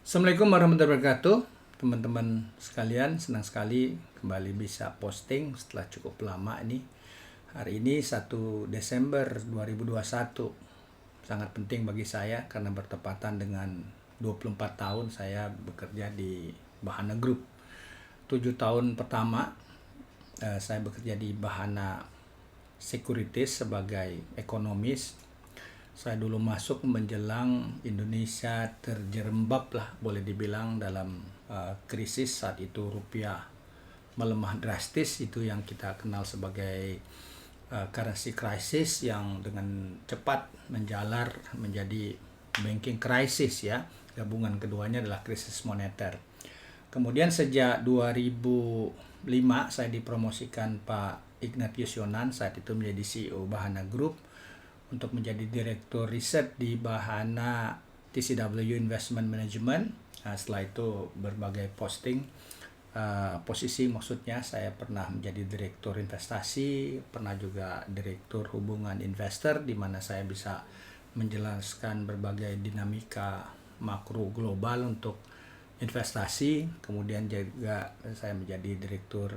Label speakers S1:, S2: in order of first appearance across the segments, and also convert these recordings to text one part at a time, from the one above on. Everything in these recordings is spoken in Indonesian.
S1: Assalamualaikum warahmatullahi wabarakatuh. Teman-teman sekalian, senang sekali kembali bisa posting setelah cukup lama ini. Hari ini 1 Desember 2021. Sangat penting bagi saya karena bertepatan dengan 24 tahun saya bekerja di Bahana Group. 7 tahun pertama saya bekerja di Bahana Securities sebagai ekonomis. Saya dulu masuk menjelang Indonesia terjerembab lah boleh dibilang dalam krisis. Saat itu rupiah melemah drastis, itu yang kita kenal sebagai currency crisis yang dengan cepat menjalar menjadi banking crisis ya. Gabungan keduanya adalah krisis moneter. Kemudian sejak 2005 saya dipromosikan Pak Ignatius Yonan, saat itu menjadi CEO Bahana Group, untuk menjadi direktur riset di Bahana TCW Investment Management. Setelah itu berbagai posisi, maksudnya saya pernah menjadi direktur investasi, pernah juga direktur hubungan investor, di mana saya bisa menjelaskan berbagai dinamika makro global untuk investasi. Kemudian juga saya menjadi direktur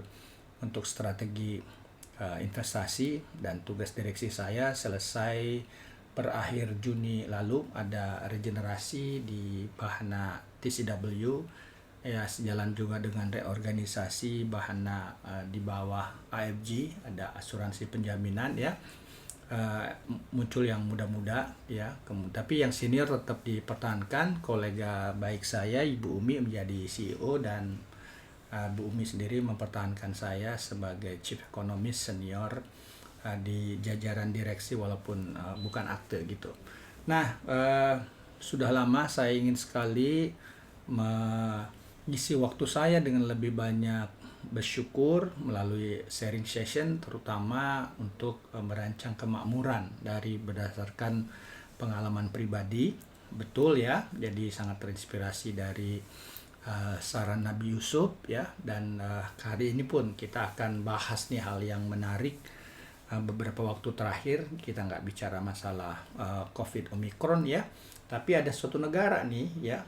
S1: untuk strategi investasi, dan tugas direksi saya selesai per akhir Juni lalu. Ada regenerasi di Bahana TCW ya, sejalan juga dengan reorganisasi Bahana di bawah AFG, ada asuransi penjaminan ya. Muncul yang muda-muda ya, tapi yang senior tetap dipertahankan. Kolega baik saya Ibu Umi menjadi CEO, dan Bu Umi sendiri mempertahankan saya sebagai Chief Economist Senior di jajaran direksi, walaupun bukan akte gitu. Nah, sudah lama saya ingin sekali mengisi waktu saya dengan lebih banyak bersyukur melalui sharing session, terutama untuk merancang kemakmuran dari berdasarkan pengalaman pribadi. Betul ya, jadi sangat terinspirasi dari saran Nabi Yusuf ya. Dan hari ini pun kita akan bahas nih hal yang menarik. Beberapa waktu terakhir kita nggak bicara masalah COVID Omicron ya, tapi ada suatu negara nih ya,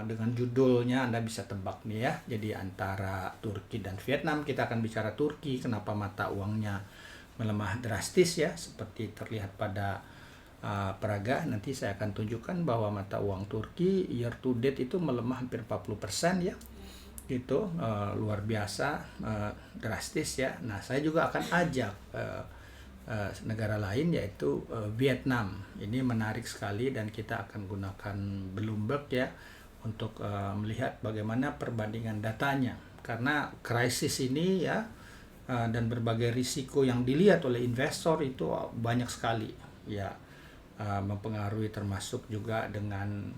S1: dengan judulnya Anda bisa tebak nih ya, jadi antara Turki dan Vietnam. Kita akan bicara Turki, kenapa mata uangnya melemah drastis ya, seperti terlihat pada peraga. Nanti saya akan tunjukkan bahwa mata uang Turki year to date itu melemah hampir 40% ya, gitu. Luar biasa drastis ya. Nah, saya juga akan ajak negara lain, yaitu Vietnam. Ini menarik sekali, dan kita akan gunakan Bloomberg ya untuk melihat bagaimana perbandingan datanya, karena krisis ini ya dan berbagai risiko yang dilihat oleh investor itu banyak sekali ya, mempengaruhi, termasuk juga dengan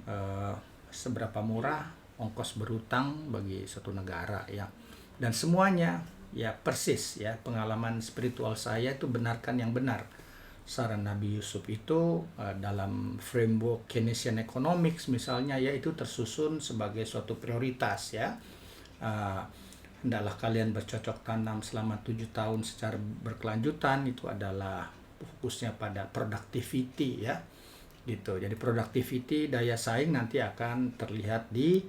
S1: seberapa murah ongkos berutang bagi suatu negara ya. Dan semuanya ya persis ya, pengalaman spiritual saya itu benarkan yang benar. Saran Nabi Yusuf itu dalam framework Keynesian Economics misalnya ya, itu tersusun sebagai suatu prioritas ya. Hendaklah kalian bercocok tanam selama 7 tahun secara berkelanjutan. Itu adalah fokusnya pada productivity ya, gitu. Jadi productivity, daya saing, nanti akan terlihat di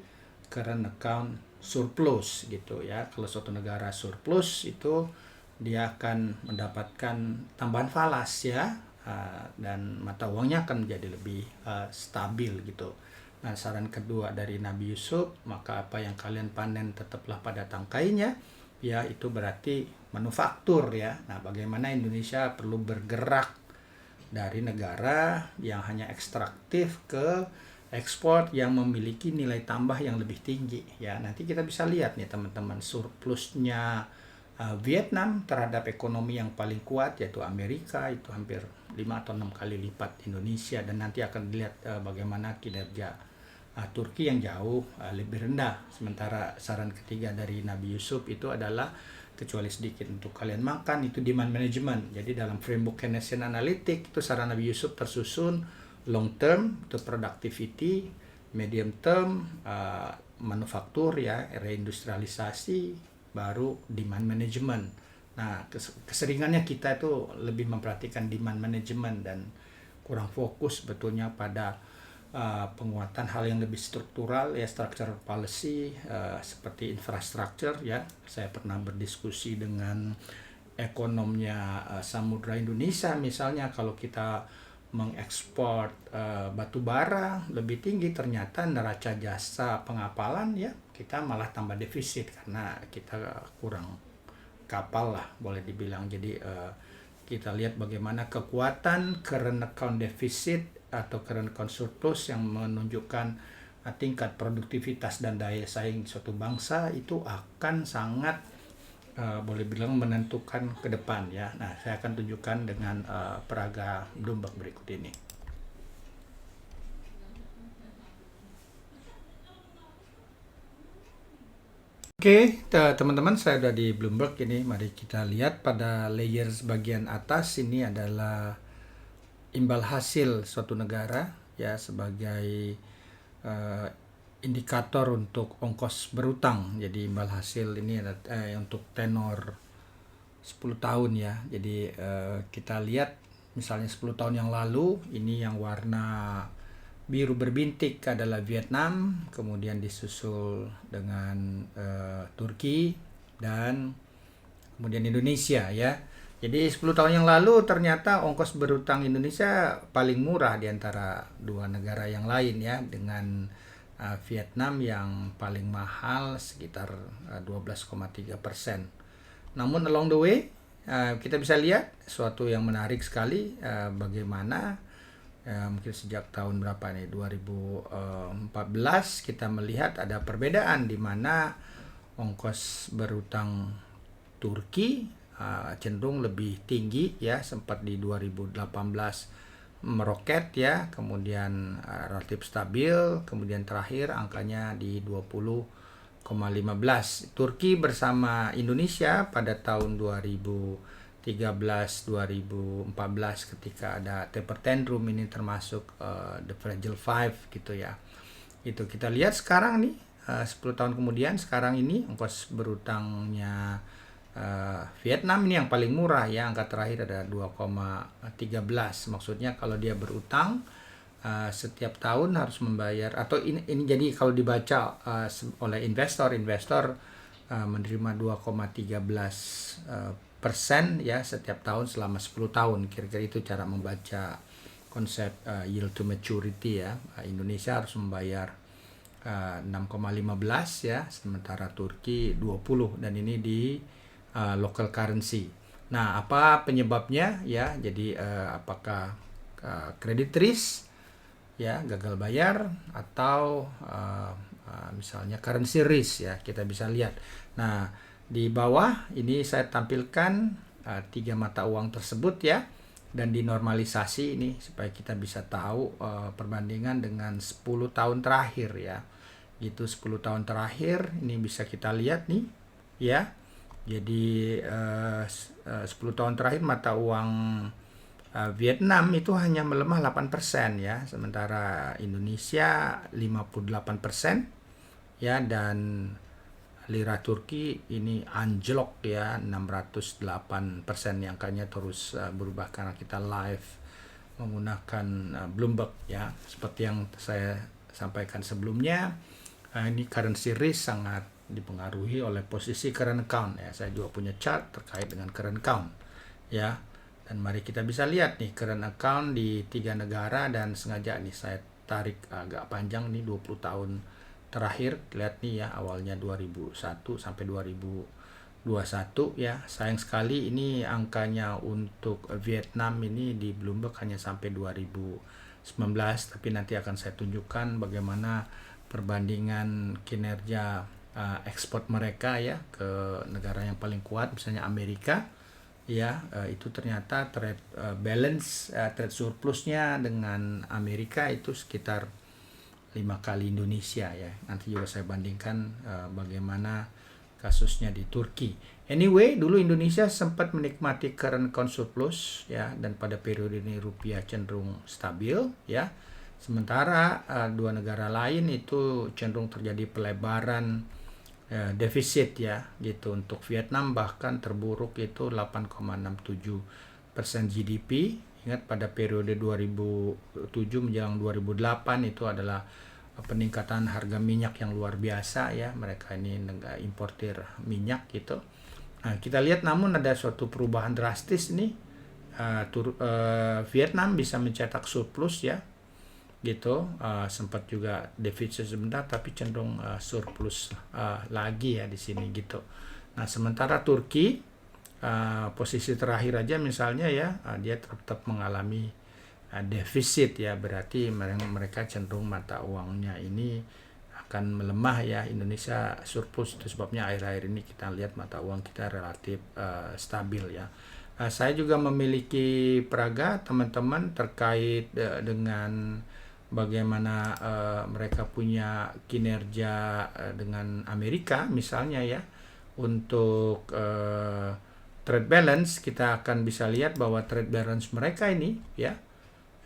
S1: current account surplus gitu ya. Kalau suatu negara surplus, itu dia akan mendapatkan tambahan falas ya, dan mata uangnya akan menjadi lebih stabil gitu. Nah, saran kedua dari Nabi Yusuf, maka apa yang kalian panen tetaplah pada tangkainya ya, itu berarti manufaktur ya. Nah, bagaimana Indonesia perlu bergerak dari negara yang hanya ekstraktif ke ekspor yang memiliki nilai tambah yang lebih tinggi ya. Nanti kita bisa lihat nih teman-teman, surplusnya Vietnam terhadap ekonomi yang paling kuat yaitu Amerika, itu hampir 5 atau 6 kali lipat Indonesia. Dan nanti akan dilihat bagaimana kinerja Turki yang jauh lebih rendah. Sementara saran ketiga dari Nabi Yusuf itu adalah, kecuali sedikit untuk kalian makan, itu demand management. Jadi dalam framework Keynesian Analytic itu saran Nabi Yusuf tersusun long term itu productivity, medium term manufaktur ya, reindustrialisasi, baru demand management. Nah, keseringannya kita itu lebih memperhatikan demand management dan kurang fokus betulnya pada penguatan hal yang lebih struktural ya, structural policy seperti infrastructure ya. Saya pernah berdiskusi dengan ekonomnya Samudra Indonesia, misalnya kalau kita mengekspor batu bara lebih tinggi, ternyata neraca jasa pengapalan ya kita malah tambah defisit karena kita kurang kapal lah boleh dibilang. Jadi kita lihat bagaimana kekuatan current account deficit atau current account surplus yang menunjukkan tingkat produktivitas dan daya saing suatu bangsa itu akan sangat boleh bilang menentukan ke depan ya. Nah, saya akan tunjukkan dengan peraga Bloomberg berikut ini. Oke, teman-teman, saya sudah di Bloomberg ini. Mari kita lihat pada layers bagian atas ini adalah imbal hasil suatu negara ya sebagai indikator untuk ongkos berutang. Jadi imbal hasil ini untuk tenor 10 tahun ya. Jadi kita lihat misalnya 10 tahun yang lalu ini yang warna biru berbintik adalah Vietnam, kemudian disusul dengan Turki dan kemudian Indonesia ya. Jadi 10 tahun yang lalu ternyata ongkos berutang Indonesia paling murah di antara dua negara yang lain ya, dengan Vietnam yang paling mahal sekitar 12,3%. Namun along the way kita bisa lihat suatu yang menarik sekali, bagaimana mungkin sejak tahun berapa nih, 2014 kita melihat ada perbedaan di mana ongkos berutang Turki cenderung lebih tinggi ya, sempat di 2018 meroket ya, kemudian relatif stabil, kemudian terakhir angkanya di 20,15. Turki bersama Indonesia pada tahun 2013-2014 ketika ada taper tantrum, ini termasuk the fragile five gitu ya. Itu kita lihat sekarang nih 10 tahun kemudian, sekarang ini ongkos berutangnya Vietnam ini yang paling murah ya, angka terakhir ada 2,13. Maksudnya kalau dia berutang setiap tahun harus membayar, atau ini jadi kalau dibaca oleh investor menerima 2,13% ya setiap tahun selama 10 tahun. Kira-kira itu cara membaca konsep yield to maturity ya. Indonesia harus membayar 6,15 ya, sementara Turki 20, dan ini di local currency. Nah, apa penyebabnya ya? Jadi apakah credit risk ya, gagal bayar, atau misalnya currency risk ya, kita bisa lihat. Nah, di bawah ini saya tampilkan 3 mata uang tersebut ya, dan dinormalisasi ini supaya kita bisa tahu perbandingan dengan 10 tahun terakhir ya. Gitu, 10 tahun terakhir ini bisa kita lihat nih ya. Jadi 10 tahun terakhir mata uang Vietnam itu hanya melemah 8% ya, sementara Indonesia 58% ya, dan lira Turki ini anjlok ya 608%. Yang angkanya terus berubah karena kita live menggunakan Bloomberg ya. Seperti yang saya sampaikan sebelumnya, ini currency risk sangat dipengaruhi oleh posisi current account ya. Saya juga punya chart terkait dengan current account ya. Dan mari kita bisa lihat nih current account di 3 negara, dan sengaja nih saya tarik agak panjang nih 20 tahun terakhir. Lihat nih ya, awalnya 2001 sampai 2021 ya. Sayang sekali ini angkanya untuk Vietnam ini di Bloomberg hanya sampai 2019, tapi nanti akan saya tunjukkan bagaimana perbandingan kinerja ekspor mereka ya ke negara yang paling kuat, misalnya Amerika ya. Itu ternyata trade balance, trade surplusnya dengan Amerika itu sekitar 5 kali Indonesia ya. Nanti juga saya bandingkan bagaimana kasusnya di Turki. Anyway, dulu Indonesia sempat menikmati current account surplus ya, dan pada periode ini rupiah cenderung stabil ya. Sementara dua negara lain itu cenderung terjadi pelebaran defisit ya gitu. Untuk Vietnam bahkan terburuk itu 8,67% GDP Ingat pada periode 2007 menjelang 2008 itu adalah peningkatan harga minyak yang luar biasa ya. Mereka ini negara importir minyak gitu. Nah, kita lihat namun ada suatu perubahan drastis nih. Vietnam bisa mencetak surplus ya gitu, sempat juga defisit sebentar tapi cenderung surplus lagi ya di sini gitu. Nah, sementara Turki posisi terakhir aja misalnya ya, dia tetap mengalami defisit ya, berarti mereka cenderung mata uangnya ini akan melemah ya. Indonesia surplus, itu sebabnya akhir-akhir ini kita lihat mata uang kita relatif stabil ya. Saya juga memiliki peraga teman-teman terkait dengan bagaimana mereka punya kinerja dengan Amerika misalnya ya. Untuk trade balance, kita akan bisa lihat bahwa trade balance mereka ini ya,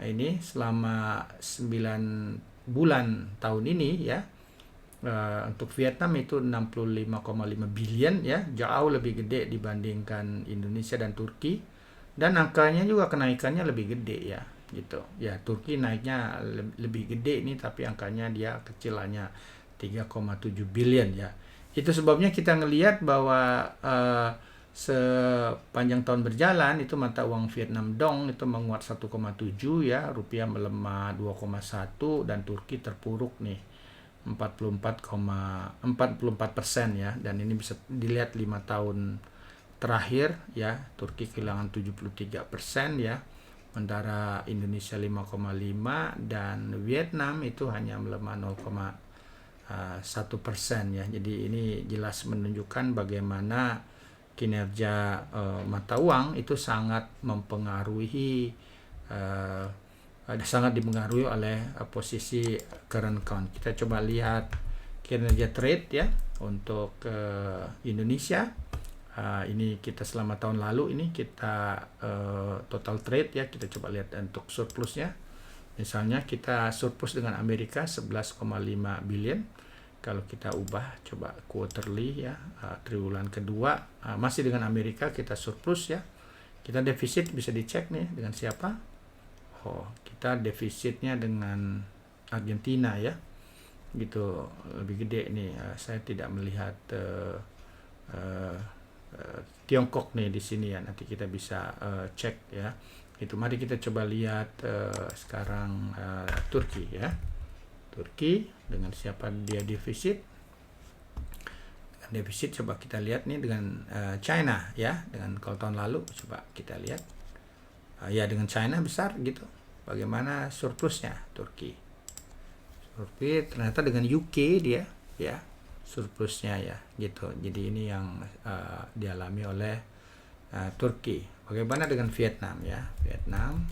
S1: ini selama 9 bulan tahun ini ya, untuk Vietnam itu 65,5 billion ya, jauh lebih gede dibandingkan Indonesia dan Turki, dan angkanya juga kenaikannya lebih gede ya gitu ya. Turki naiknya lebih gede ini, tapi angkanya dia kecil, hanya 3,7 billion ya. Itu sebabnya kita ngelihat bahwa sepanjang tahun berjalan itu mata uang Vietnam Dong itu menguat 1,7 ya, rupiah melemah 2,1, dan Turki terpuruk nih 44% ya. Dan ini bisa dilihat 5 tahun terakhir ya, Turki kehilangan 73% ya, sementara Indonesia 5,5 dan Vietnam itu hanya melemah 0,1% ya. Jadi ini jelas menunjukkan bagaimana kinerja mata uang itu sangat mempengaruhi, sangat dipengaruhi oleh posisi current account. Kita coba lihat kinerja trade ya untuk Indonesia. Ini kita selama tahun lalu ini kita total trade ya, kita coba lihat untuk surplusnya. Misalnya kita surplus dengan Amerika 11,5 billion. Kalau kita ubah coba quarterly ya, triwulan kedua, masih dengan Amerika kita surplus ya. Kita defisit bisa dicek nih dengan siapa. Kita defisitnya dengan Argentina ya gitu, lebih gede nih. Saya tidak melihat Tiongkok nih di sini ya, nanti kita bisa cek ya. Itu mari kita coba lihat sekarang Turki ya. Turki dengan siapa dia defisit. Dengan defisit coba kita lihat nih dengan China ya, dengan kalau tahun lalu coba kita lihat ya dengan China besar gitu. Bagaimana surplusnya Turki. Turki ternyata dengan UK dia ya surplusnya ya gitu. Jadi ini yang dialami oleh Turki. Bagaimana dengan Vietnam ya, Vietnam.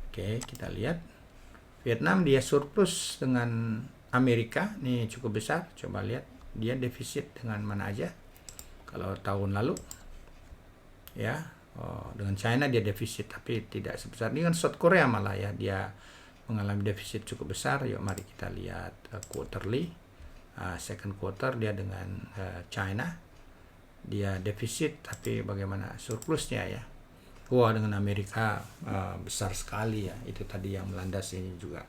S1: Oke, kita lihat Vietnam dia surplus dengan Amerika nih cukup besar. Coba lihat dia defisit dengan mana aja kalau tahun lalu ya. Dengan China dia defisit tapi tidak sebesar ini, kan South Korea malah ya dia mengalami defisit cukup besar. Yuk mari kita lihat quarterly, second quarter dia dengan China dia defisit tapi bagaimana surplusnya ya. Dengan Amerika besar sekali ya, itu tadi yang melandasi ini juga.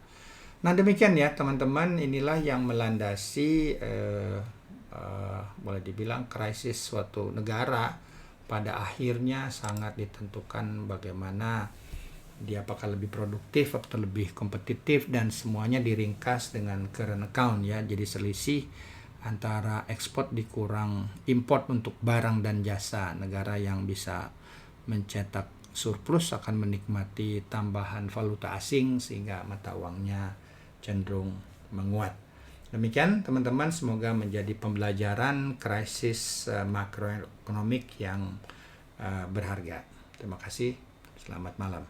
S1: Nah demikian ya teman-teman, inilah yang melandasi boleh dibilang krisis suatu negara. Pada akhirnya sangat ditentukan bagaimana dia apakah lebih produktif atau lebih kompetitif, dan semuanya diringkas dengan current account ya. Jadi selisih antara ekspor dikurang import untuk barang dan jasa. Negara yang bisa mencetak surplus akan menikmati tambahan valuta asing sehingga mata uangnya cenderung menguat. Demikian teman-teman, semoga menjadi pembelajaran krisis makroekonomik yang berharga. Terima kasih, selamat malam.